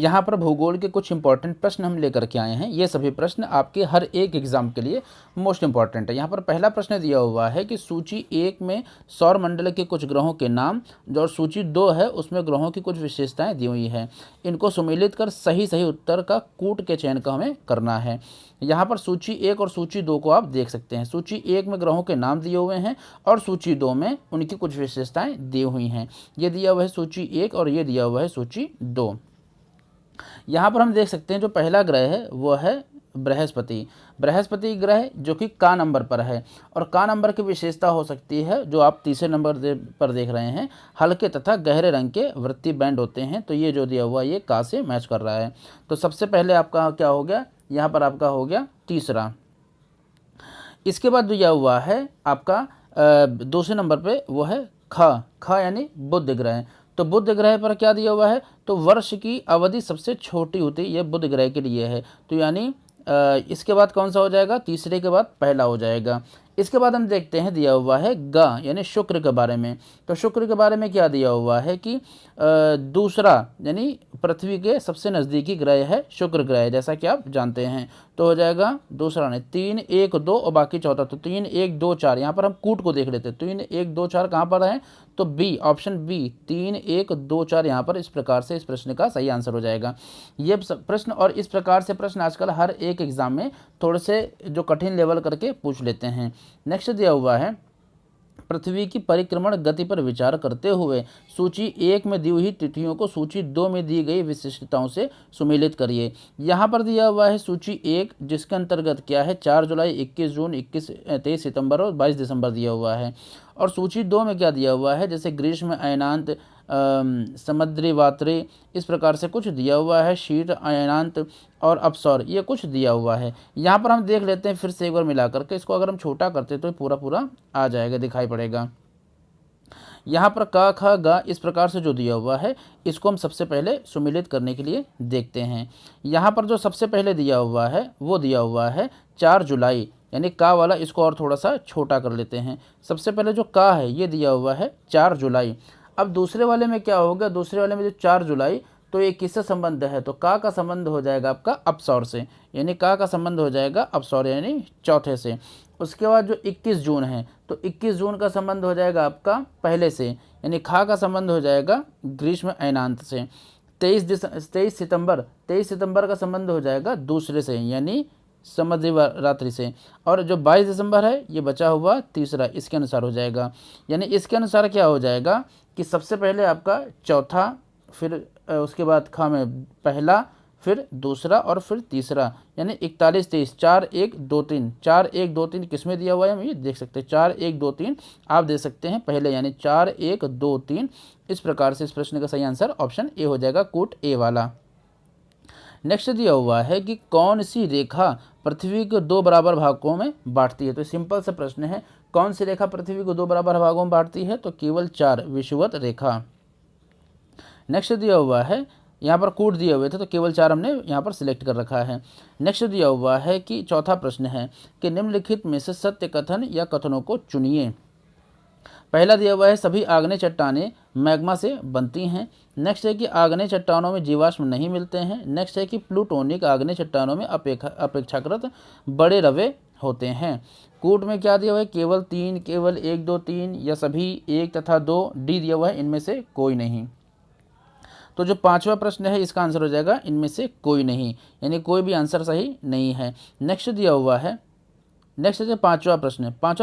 यहाँ पर भूगोल के कुछ इंपॉर्टेंट प्रश्न हम लेकर के आए हैं। ये सभी प्रश्न आपके हर एक एग्जाम के लिए मोस्ट इंपॉर्टेंट है। यहाँ पर पहला प्रश्न दिया हुआ है कि सूची 1 में सौर मंडल के कुछ ग्रहों के नाम, जो और सूची 2 है उसमें ग्रहों की कुछ विशेषताएं दी हुई है। इनको सम्मिलित कर सही सही उत्तर का कूट के चयन का हमें करना है। यहाँ पर सूची 1 और सूची 2 को आप देख सकते हैं। सूची 1 में ग्रहों के नाम दिए हुए हैं और सूची 2 में उनकी कुछ विशेषताएं दी हुई हैं। ये दिया हुआ है सूची 1 और ये दिया हुआ है सूची 2। यहाँ पर हम देख सकते हैं जो पहला ग्रह है वो है बृहस्पति। बृहस्पति ग्रह जो कि का नंबर पर है, और का नंबर की विशेषता हो सकती है जो आप तीसरे नंबर पर देख रहे हैं, हल्के तथा गहरे रंग के वृत्तीय बैंड होते हैं। तो ये जो दिया हुआ ये का से मैच कर रहा है। तो सबसे पहले आपका क्या हो गया, यहाँ पर आपका हो गया तीसरा। इसके बाद दिया हुआ है आपका दूसरे नंबर पे वो है ख यानी बुध ग्रह। तो बुध ग्रह पर क्या दिया हुआ है, तो वर्ष की अवधि सबसे छोटी होती है, ये बुध ग्रह के लिए है। तो यानी इसके बाद कौन सा हो जाएगा, तीसरे के बाद पहला हो जाएगा। इसके बाद हम देखते हैं दिया हुआ है ग यानी शुक्र के बारे में। तो शुक्र के बारे में क्या दिया हुआ है कि दूसरा यानी पृथ्वी के सबसे नज़दीकी ग्रह है शुक्र ग्रह, जैसा कि आप जानते हैं। तो हो जाएगा दूसरा नहीं 3 1 2 और बाकी चौथा। तो 3 1 2 4, यहाँ पर हम कूट को देख लेते हैं। 3 1 2 4 कहाँ पर है, तो बी, ऑप्शन बी 3 1 2 4 यहाँ पर इस प्रकार से इस प्रश्न का सही आंसर हो जाएगा ये प्रश्न। और इस प्रकार से प्रश्न आजकल हर एक एग्जाम में थोड़े से जो कठिन लेवल करके पूछ लेते हैं। नेक्स्ट दिया हुआ है पृथ्वी की परिक्रमण गति पर विचार करते हुए सूची 1 में दी हुई तिथियों को सूची 2 में दी गई विशिष्टताओं से सुमेलित करिए। यहाँ पर दिया हुआ है सूची 1 जिसके अंतर्गत क्या है 4 जुलाई 21 जून 23 सितंबर और 22 दिसंबर दिया हुआ है। और सूची 2 में क्या दिया हुआ है, जैसे ग्रीष्म अयनांत समुद्री वात्री, इस प्रकार से कुछ दिया हुआ है, शीत अयनांत और अपसौर, ये कुछ दिया हुआ है। यहाँ पर हम देख लेते हैं फिर से एक बार मिला करके, इसको अगर हम छोटा करते तो पूरा पूरा आ जाएगा, दिखाई पड़ेगा। यहाँ पर क ख ग इस प्रकार से जो दिया हुआ है इसको हम सबसे पहले सुमेलित करने के लिए देखते हैं। यहाँ पर जो सबसे पहले दिया हुआ है वो दिया हुआ है 4 जुलाई, यानी का वाला इसको और थोड़ा सा छोटा कर लेते हैं। सबसे पहले जो का है ये दिया हुआ है 4 जुलाई। अब दूसरे वाले में क्या होगा, दूसरे वाले में जो 4 जुलाई, तो ये किससे संबंध है, तो का संबंध हो जाएगा आपका अपसौर से, यानी का संबंध हो जाएगा अपसौर यानी चौथे से। उसके बाद जो 21 जून है तो 21 जून का संबंध हो जाएगा आपका पहले से, यानी खा का संबंध हो जाएगा ग्रीष्म अयनांत से। 23 सितंबर का संबंध हो जाएगा दूसरे से, यानी समुद्री रात्रि से। और जो 22 दिसंबर है ये बचा हुआ तीसरा, इसके अनुसार हो जाएगा। यानी इसके अनुसार क्या हो जाएगा कि सबसे पहले आपका चौथा, फिर उसके बाद खा में पहला, फिर दूसरा और फिर तीसरा, यानी 41 23 4 1 2 3 4 1 2 3 किस में दिया हुआ है हम ये देख सकते हैं। 4 1 2 3 आप दे सकते हैं पहले, यानी 4 1 2 3। इस प्रकार से इस प्रश्न का सही आंसर ऑप्शन ए हो जाएगा, कूट ए वाला। नेक्स्ट दिया हुआ है कि कौन सी रेखा पृथ्वी को 2 बराबर भागों में बांटती है। तो सिंपल सा प्रश्न है, कौन सी रेखा पृथ्वी को 2 बराबर भागों में बांटती है, तो केवल 4 विषुवत रेखा। नेक्स्ट दिया हुआ है, यहाँ पर कूट दिए हुए थे तो केवल 4 हमने यहाँ पर सिलेक्ट कर रखा है। नेक्स्ट दिया हुआ है कि चौथा प्रश्न है कि निम्नलिखित में से सत्य कथन या कथनों को चुनिए। पहला दिया हुआ है सभी आग्नेय चट्टानें मैग्मा से बनती हैं। नेक्स्ट है कि आग्नेय चट्टानों में जीवाश्म नहीं मिलते हैं। नेक्स्ट है कि प्लूटोनिक आग्नेय चट्टानों में अपेक्षाकृत बड़े रवे होते हैं। कूट में क्या दिया हुआ है, केवल 3, केवल 1 2 3 या सभी 1 तथा 2। डी दिया हुआ है इनमें से कोई नहीं। तो जो पांचवा प्रश्न है इसका आंसर हो जाएगा इनमें से कोई नहीं, यानी कोई भी आंसर सही नहीं है। नेक्स्ट दिया हुआ है, नेक्स्ट है पांचवा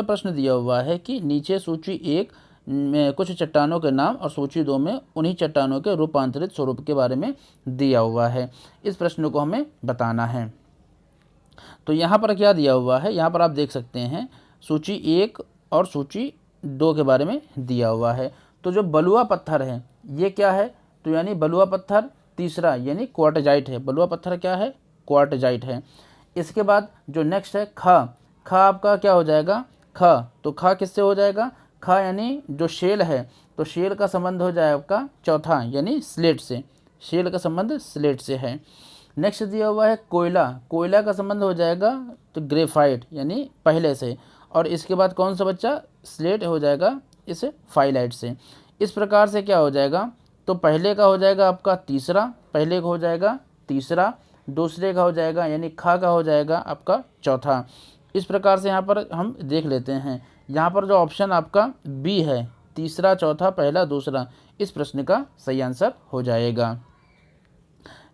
प्रश्न दिया हुआ है कि नीचे सूची 1 में कुछ चट्टानों के नाम और सूची 2 में उन्हीं चट्टानों के रूपांतरित स्वरूप के बारे में दिया हुआ है। इस प्रश्न को हमें बताना है। तो यहाँ पर क्या दिया हुआ है, यहाँ पर आप देख सकते हैं सूची 1 और सूची 2 के बारे में दिया हुआ है। तो जो बलुआ पत्थर है ये क्या है, तो यानी बलुआ पत्थर तीसरा यानी क्वार्टजाइट है। बलुआ पत्थर क्या है, क्वार्टजाइट है। इसके बाद जो नेक्स्ट है ख आपका क्या हो जाएगा, तो ख किससे हो जाएगा, ख यानी जो शेल है तो शेल का संबंध हो जाएगा आपका चौथा यानी स्लेट से, शेल का संबंध स्लेट से है। नेक्स्ट दिया हुआ है कोयला का संबंध हो जाएगा तो ग्रेफाइट यानी पहले से। और इसके बाद कौन सा बच्चा, स्लेट हो जाएगा इस फाइलाइट से। इस प्रकार से क्या हो जाएगा, तो पहले का हो जाएगा आपका तीसरा, पहले का हो जाएगा तीसरा, दूसरे का हो जाएगा यानी खा का हो जाएगा आपका चौथा। इस प्रकार से यहाँ पर हम देख लेते हैं। यहाँ पर जो ऑप्शन आपका बी है, तीसरा चौथा पहला दूसरा, इस प्रश्न का सही आंसर हो जाएगा।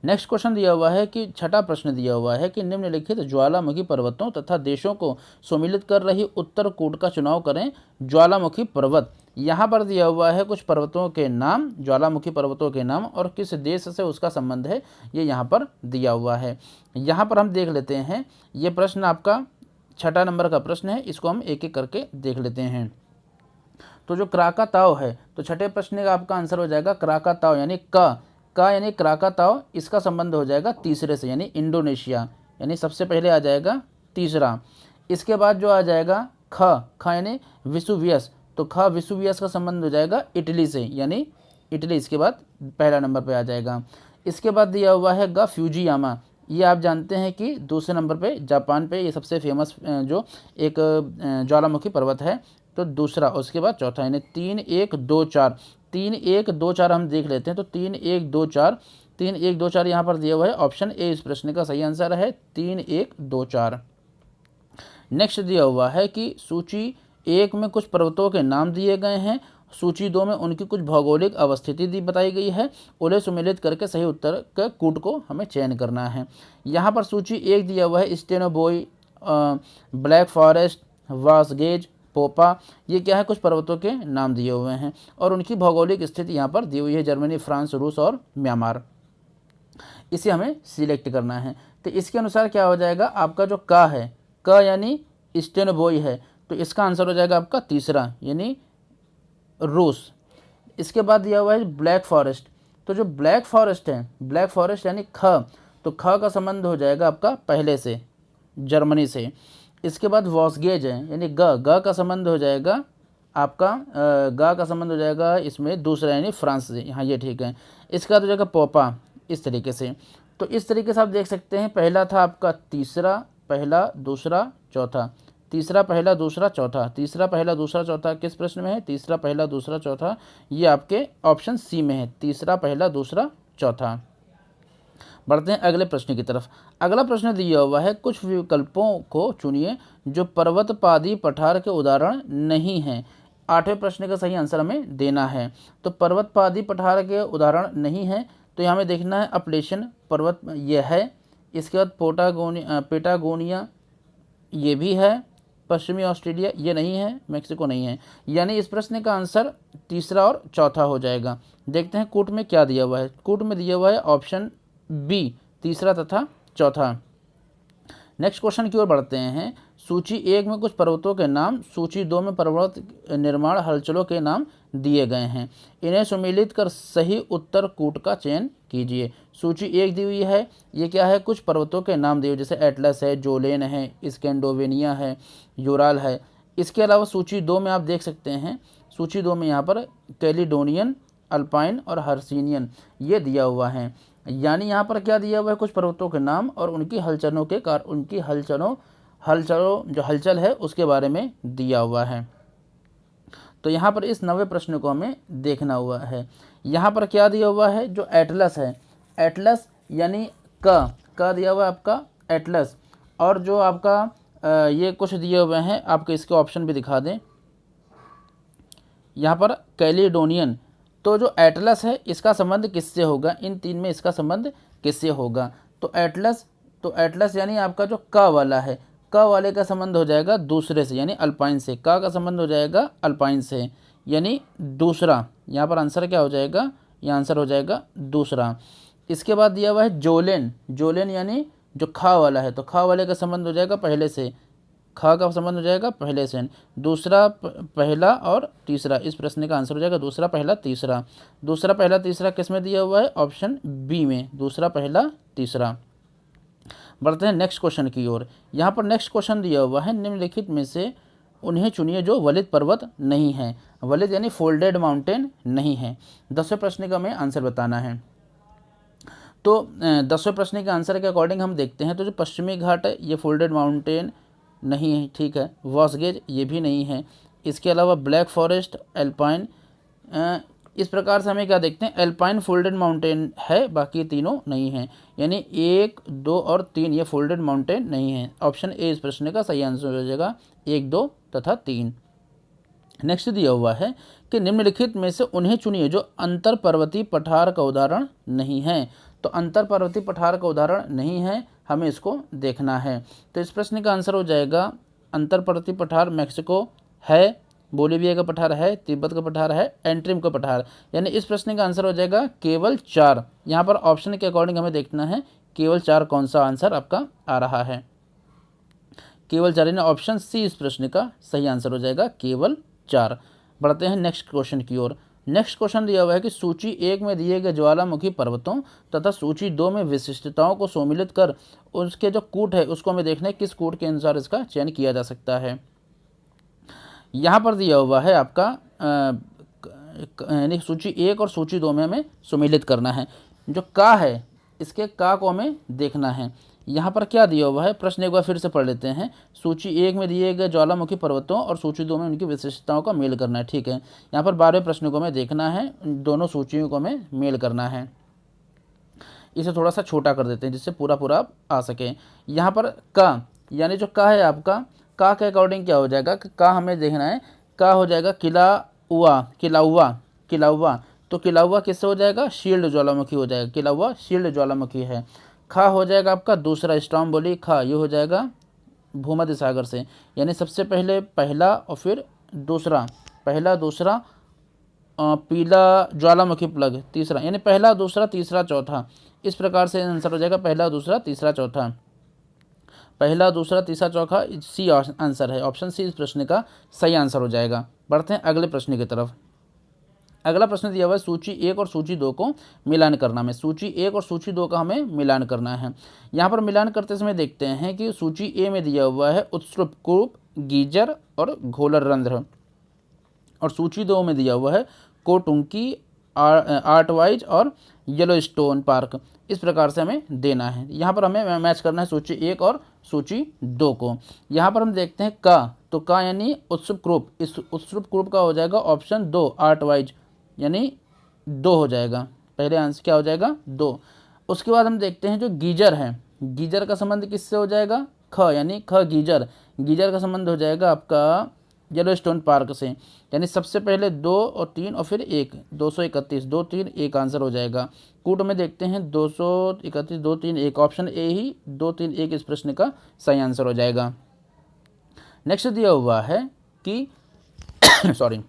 नेक्स्ट क्वेश्चन दिया हुआ है कि छठा प्रश्न दिया हुआ है कि निम्नलिखित ज्वालामुखी पर्वतों तथा देशों को सम्मिलित कर रही उत्तर कूट का चुनाव करें। ज्वालामुखी पर्वत, यहाँ पर दिया हुआ है कुछ पर्वतों के नाम, ज्वालामुखी पर्वतों के नाम और किस देश से उसका संबंध है, ये यहाँ पर दिया हुआ है। यहाँ पर हम देख लेते हैं, ये प्रश्न आपका छठा नंबर का प्रश्न है, इसको हम एक एक करके देख लेते हैं। तो जो क्राकाताओ है, तो छठे प्रश्न का आपका आंसर हो जाएगा क्राकाताओ, यानी का यानी क्राकाताओ, इसका संबंध हो जाएगा तीसरे से यानी इंडोनेशिया, यानी सबसे पहले आ जाएगा तीसरा। इसके बाद जो आ जाएगा ख यानी विसुवियस, तो विसुवियस का संबंध हो जाएगा इटली से, यानी इटली इसके बाद पहला नंबर पे आ जाएगा। इसके बाद दिया हुआ है ग फ्यूजियामा, ये आप जानते हैं कि दूसरे नंबर पे जापान पे ये सबसे फेमस जो एक ज्वालामुखी पर्वत है, तो दूसरा। उसके बाद चौथा, यानी 3 1 2 4, 3 1 2 4 हम देख लेते हैं। तो 3 1 2 4, 3 1 2 4 यहाँ पर दिया हुआ है, ऑप्शन ए इस प्रश्न का सही आंसर है, 3 1 2 4। नेक्स्ट दिया हुआ है कि सूची 1 में कुछ पर्वतों के नाम दिए गए हैं, सूची 2 में उनकी कुछ भौगोलिक अवस्थिति बताई गई है, उन्हें सम्मिलित करके सही उत्तर के कूट को हमें चयन करना है। यहाँ पर सूची 1 दिया हुआ है स्टेनोबोई, ब्लैक फॉरेस्ट, वासगेज, पोपा, ये क्या है, कुछ पर्वतों के नाम दिए हुए हैं और उनकी भौगोलिक स्थिति यहाँ पर दी हुई है, जर्मनी, फ्रांस, रूस और म्यांमार। इसे हमें सिलेक्ट करना है। तो इसके अनुसार क्या हो जाएगा, आपका जो का है, का यानी स्टेनोबोई है, तो इसका आंसर हो जाएगा आपका तीसरा, यानी रूस। इसके बाद दिया हुआ है ब्लैक फॉरेस्ट, तो जो ब्लैक फॉरेस्ट है, ब्लैक फॉरेस्ट यानी तो ख का संबंध हो जाएगा आपका पहले से, जर्मनी से। इसके बाद वॉसगेज है, यानी ग का संबंध हो जाएगा आपका गा का संबंध हो जाएगा इसमें दूसरा, यानी फ्रांस से। हाँ ये ठीक है। इसके बाद हो जाएगा पोपा, इस तरीके से। तो इस तरीके से आप देख सकते हैं, पहला था आपका तीसरा पहला दूसरा चौथा, तीसरा पहला दूसरा चौथा, तीसरा पहला दूसरा चौथा किस प्रश्न में है, तीसरा पहला दूसरा चौथा, ये आपके ऑप्शन सी में है, तीसरा पहला दूसरा चौथा। बढ़ते हैं अगले प्रश्न की तरफ। अगला प्रश्न दिया हुआ है, कुछ विकल्पों को चुनिए जो पर्वतपादी पठार के उदाहरण नहीं हैं। आठवें प्रश्न का सही आंसर हमें देना है। तो पर्वतपादी पठार के उदाहरण नहीं है, तो यहाँ हमें देखना है अपलेशन पर्वत, ये है। इसके बाद पेटागोनिया, ये भी है। पश्चिमी ऑस्ट्रेलिया, ये नहीं है। मेक्सिको नहीं है, यानी इस प्रश्न का आंसर तीसरा और चौथा हो जाएगा। देखते हैं कूट में क्या दिया हुआ है। कूट में दिया हुआ है ऑप्शन बी, तीसरा तथा चौथा। नेक्स्ट क्वेश्चन की ओर बढ़ते हैं। सूची 1 में कुछ पर्वतों के नाम, सूची 2 में पर्वत निर्माण हलचलों के नाम दिए गए हैं, इन्हें सम्मिलित कर सही उत्तर कूट का चयन कीजिए। सूची 1 दी हुई है, ये क्या है, कुछ पर्वतों के नाम दिए, जैसे एटलस है, जोलेन है, स्कैंडोवेनिया है, यूराल है। इसके अलावा सूची 2 में आप देख सकते हैं, सूची 2 में यहाँ पर कैलिडोनियन, अल्पाइन और हर्सिनियन ये दिया हुआ है। यानी यहाँ पर क्या दिया हुआ है, कुछ पर्वतों के नाम और उनकी हलचलों के उनकी हलचलों जो हलचल है उसके बारे में दिया हुआ है। तो यहाँ पर इस 9वें प्रश्न को हमें देखना हुआ है। यहाँ पर क्या दिया हुआ है, जो एटलस है, एटलस यानी का दिया हुआ है आपका एटलस, और जो आपका ये कुछ दिए हुए हैं आपके, इसके ऑप्शन भी दिखा दें। यहाँ पर कैलिडोनियन, तो जो एटलस है इसका संबंध किससे होगा, इन 3 में इसका संबंध किससे होगा। तो एटलस यानी आपका जो का वाला है, का वाले का संबंध हो जाएगा दूसरे से, यानी अल्पाइन से। का संबंध हो जाएगा अल्पाइन से, यानी दूसरा। यहाँ पर आंसर क्या हो जाएगा, ये आंसर हो जाएगा दूसरा। इसके बाद दिया हुआ है जोलेन यानी जो खा वाला है, तो खा वाले का संबंध हो जाएगा पहले से, खा का संबंध हो जाएगा पहले से। दूसरा पहला और तीसरा, इस प्रश्न का आंसर हो जाएगा दूसरा पहला तीसरा। दूसरा पहला तीसरा किस में दिया हुआ है, ऑप्शन बी में, दूसरा पहला तीसरा। बढ़ते हैं नेक्स्ट क्वेश्चन की ओर। यहाँ पर नेक्स्ट क्वेश्चन दिया हुआ है, निम्नलिखित में से उन्हें चुनिए जो वलित पर्वत नहीं है। वलित यानी फोल्डेड माउंटेन नहीं है। 10वें प्रश्न का हमें आंसर बताना है। तो 10वें प्रश्न के आंसर के अकॉर्डिंग हम देखते हैं, तो जो पश्चिमी घाट है ये फोल्डेड माउंटेन नहीं है, ठीक है। वॉसगेज ये भी नहीं है। इसके अलावा ब्लैक फॉरेस्ट, एल्पाइन, इस प्रकार से हमें क्या देखते हैं, एल्पाइन फोल्डेड माउंटेन है, बाकी तीनों नहीं हैं, यानी 1, 2 और 3 ये फोल्डेड माउंटेन नहीं है। ऑप्शन ए इस प्रश्न का सही आंसर हो जाएगा, 1, 2 तथा 3। नेक्स्ट दिया हुआ है कि निम्नलिखित में से उन्हें चुनिए जो अंतर पर्वतीय पठार का उदाहरण नहीं है। तो अंतर पर्वतीय पठार का उदाहरण नहीं है, हमें इसको देखना है। तो इस प्रश्न का आंसर हो जाएगा अंतर पर्वतीय पठार मैक्सिको है, बोलीविया का पठार है, तिब्बत का पठार है, एंट्रीम का पठार, यानी इस प्रश्न का आंसर हो जाएगा केवल 4। यहाँ पर ऑप्शन के अकॉर्डिंग हमें देखना है केवल 4 कौन सा आंसर आपका आ रहा है। केवल 4 यानी ऑप्शन सी इस प्रश्न का सही आंसर हो जाएगा, केवल 4। बढ़ते हैं नेक्स्ट क्वेश्चन की ओर। नेक्स्ट क्वेश्चन दिया हुआ है कि सूची 1 में दिए गए ज्वालामुखी पर्वतों तथा सूची 2 में विशिष्टताओं को सम्मिलित कर उसके जो कूट है उसको हमें देखना है किस कूट के अनुसार इसका चयन किया जा सकता है। यहाँ पर दिया हुआ है आपका यानी सूची 1 और सूची 2 में हमें सम्मिलित करना है। जो का है इसके का को हमें देखना है। यहाँ पर क्या दिया हुआ है, प्रश्न एक बार फिर से पढ़ लेते हैं। सूची 1 में दिए गए ज्वालामुखी पर्वतों और सूची 2 में उनकी विशेषताओं का मेल करना है। ठीक है, यहाँ पर 12वें प्रश्न को हमें देखना है, दोनों सूचियों को हमें मेल करना है। इसे थोड़ा सा छोटा कर देते हैं जिससे पूरा पूरा आ सके। यहाँ पर का यानी जो का है आपका, का के अकॉर्डिंग क्या हो जाएगा, का हमें देखना है, का हो जाएगा किलाउआ, किलाउआ, किलाउआ। तो किलाउआ किससे हो जाएगा, शील्ड ज्वालामुखी हो जाएगा, किलाउआ शील्ड ज्वालामुखी है। खा हो जाएगा आपका दूसरा स्ट्रॉम्बोली खा, ये हो जाएगा भूमध्य सागर से, यानी सबसे पहले पहला और फिर दूसरा, पहला दूसरा पीला ज्वालामुखी प्लग तीसरा, यानी पहला दूसरा तीसरा चौथा। इस प्रकार से आंसर हो जाएगा पहला दूसरा तीसरा चौथा, पहला दूसरा तीसरा चौथा, सी आंसर है, ऑप्शन सी इस प्रश्न का सही आंसर हो जाएगा। बढ़ते हैं अगले प्रश्न की तरफ। अगला प्रश्न दिया हुआ है सूची 1 और सूची 2 को मिलान करना में। सूची 1 और सूची 2 का हमें मिलान करना है। यहाँ पर मिलान करते समय देखते हैं कि सूची ए में दिया हुआ है उत्सृप कूप, गीजर और घोलर रंध्र, और सूची 2 में दिया हुआ है कोटुंकी, आर्टवाइज और येलोस्टोन पार्क। इस प्रकार से हमें देना है। यहाँ पर हमें मैच करना है सूची 1 और सूची 2 को। यहाँ पर हम देखते हैं का, तो का यानी उत्सृप ग्रुप, इस उत्सृप ग्रुप का हो जाएगा ऑप्शन 2 आर्टवाइज, यानी 2 हो जाएगा, पहले आंसर क्या हो जाएगा 2। उसके बाद हम देखते हैं जो गीजर है, गीजर का संबंध किससे हो जाएगा, ख, यानी ख गीजर, गीजर का संबंध हो जाएगा आपका येलोस्टोन पार्क से, यानी सबसे पहले 2 और 3 और फिर 1, 231, 2 3 1 आंसर हो जाएगा। कूट में देखते हैं 231, 2 3 1, ऑप्शन ए ही 2 3 1 इस प्रश्न का सही आंसर हो जाएगा। नेक्स्ट दिया हुआ है कि सॉरी,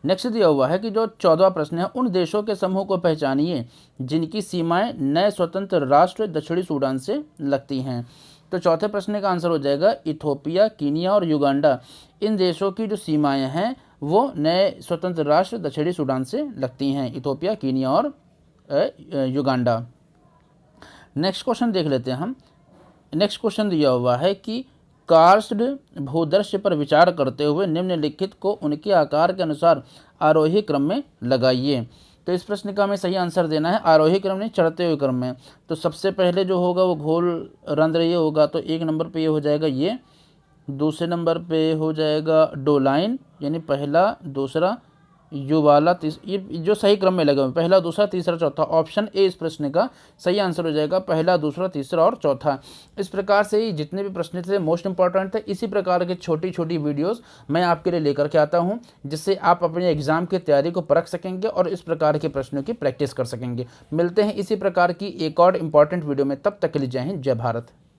नेक्स्ट दिया हुआ है कि जो 14वां प्रश्न है, उन देशों के समूह को पहचानिए जिनकी सीमाएं नए स्वतंत्र राष्ट्र दक्षिणी सूडान से लगती हैं। तो चौथे प्रश्न का आंसर हो जाएगा इथोपिया, कीनिया और युगांडा। इन देशों की जो सीमाएं हैं वो नए स्वतंत्र राष्ट्र दक्षिणी सूडान से लगती हैं, इथोपिया, कीनिया और युगांडा। नेक्स्ट क्वेश्चन देख लेते हैं हम। नेक्स्ट क्वेश्चन दिया हुआ है कि कार्स्ड भूदृश्य पर विचार करते हुए निम्नलिखित को उनके आकार के अनुसार आरोही क्रम में लगाइए। तो इस प्रश्न का हमें सही आंसर देना है आरोही क्रम में, चढ़ते हुए क्रम में। तो सबसे पहले जो होगा वो घोल रंध्र ये होगा, तो 1 नंबर पे ये हो जाएगा ये, दूसरे नंबर पे हो जाएगा डोलाइन, यानी पहला दूसरा, युवाला ये जो सही क्रम में लगे हुए, पहला दूसरा तीसरा चौथा, ऑप्शन ए इस प्रश्न का सही आंसर हो जाएगा, पहला दूसरा तीसरा और चौथा। इस प्रकार से ही जितने भी प्रश्न थे मोस्ट इंपॉर्टेंट थे, इसी प्रकार के छोटी छोटी वीडियोस मैं आपके लिए लेकर के आता हूं, जिससे आप अपने एग्जाम की तैयारी को परख सकेंगे और इस प्रकार के प्रश्नों की प्रैक्टिस कर सकेंगे। मिलते हैं इसी प्रकार की एक और इंपॉर्टेंट वीडियो में, तब तक के लिए जय हिंद, जय भारत।